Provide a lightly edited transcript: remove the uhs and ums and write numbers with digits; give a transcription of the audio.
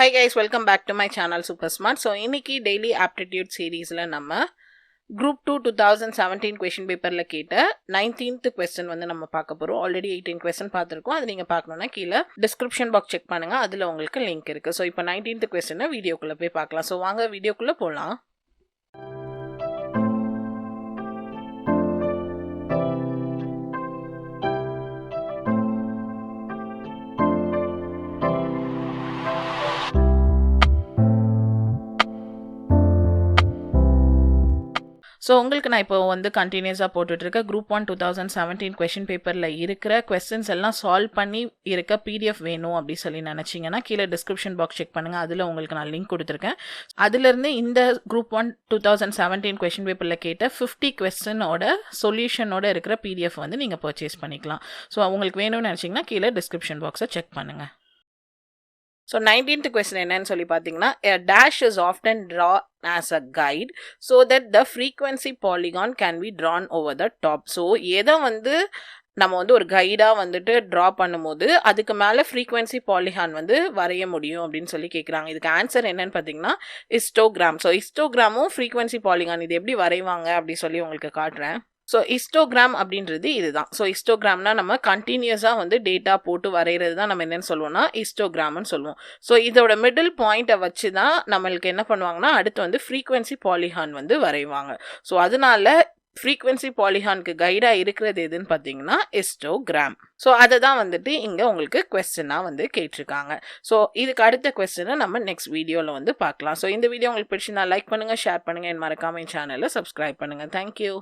Hi guys, welcome back to my channel Super Smart. So இன்னைக்கு daily aptitude seriesல நம்ம group 2 2017 question paperல கேட்ட 19th question வந்து நம்ம பார்க்க போறோம். ஆல்ரெடி 18 question பார்த்திருக்கோம். அது நீங்க பார்க்கணும்னா கீழ description box செக் பண்ணுங்க. அதுல உங்களுக்கு லிங்க் இருக்கு. So இப்போ 19th question வீடியோக்குள்ள போய் பார்க்கலாம். So வாங்க வீடியோக்குள்ள போலாம். ஸோ உங்களுக்கு நான் இப்போ வந்து கண்டினியூஸாக போட்டுட்ருக்க குரூப் 1 2017 கொஷின் பேப்பரில் இருக்கிற கொஸ்டின்ஸ் எல்லாம் சால்வ் பண்ணி இருக்க பிடிஎஃப் வேணும் அப்படி சொல்லி நினச்சிங்கன்னா கீழே டிஸ்கிரிப்ஷன் பாக்ஸ் செக் பண்ணுங்கள். அதில் உங்களுக்கு நான் லிங்க் கொடுத்துருக்கேன். அதுலேருந்து இந்த குரூப் 1 2017 கொஷின் பேப்பரில் கேட்ட 50 கொஸ்டினோட சொல்யூஷனோட இருக்கிற பிடிஎஃப் வந்து நீங்கள் பர்ச்சேஸ் பண்ணிக்கலாம். ஸோ உங்களுக்கு வேணும்னு நினச்சிங்கன்னா கீழே டிஸ்கிரிப்ஷன் பாக்ஸை செக் பண்ணுங்கள். So 19th question என்னன்னு சொல்லி பார்த்தீங்கன்னா, a dash is often drawn as a guide so that the frequency polygon can be drawn over the top. So எதை வந்து நம்ம வந்து ஒரு கைடாக வந்துட்டு ட்ரா பண்ணும்போது அதுக்கு மேலே ஃப்ரீக்வன்சி பாலிகான் வந்து வரைய முடியும் அப்படின்னு சொல்லி கேட்குறாங்க. இதுக்கு ஆன்சர் என்னன்னு பார்த்தீங்கன்னா ஹிஸ்டோகிராம். ஸோ ஹிஸ்டோகிராமும் ஃப்ரீக்வன்சி பாலிகான் இது எப்படி வரைவாங்க அப்படி சொல்லி உங்களுக்கு காட்டுறேன். ஸோ ஹிஸ்டோகிராம் அப்படின்றது இதுதான். ஸோ ஹிஸ்டோகிராம்னா நம்ம கண்டினியூஸாக வந்து டேட்டா போட்டு வரைகிறது தான் நம்ம என்னென்னு சொல்லுவோம்னா ஹிஸ்டோகிராம்னு சொல்லுவோம். ஸோ இதோட மிடில் பாயிண்ட்டை வச்சு தான் நம்மளுக்கு என்ன பண்ணுவாங்கன்னா அடுத்து வந்து ஃப்ரீக்வன்சி பாலிகான் வந்து வரைவாங்க. ஸோ அதனால ஃப்ரீக்வன்சி பாலிகானுக்கு கைடாக இருக்கிறது எதுன்னு பார்த்தீங்கன்னா ஹிஸ்டோகிராம். ஸோ அதை தான் வந்துட்டு இங்கே உங்களுக்கு கொஸ்டினாக வந்து கேட்டிருக்காங்க. ஸோ இதுக்கு அடுத்த கொஸ்டினை நம்ம நெக்ஸ்ட் வீடியோவில் வந்து பார்க்கலாம். ஸோ இந்த வீடியோ உங்களுக்கு பிடிச்சிருந்தா லைக் பண்ணுங்கள், ஷேர் பண்ணுங்கள், என் மறக்காம சேனலை சப்ஸ்கிரைப் பண்ணுங்கள். தேங்க்யூ.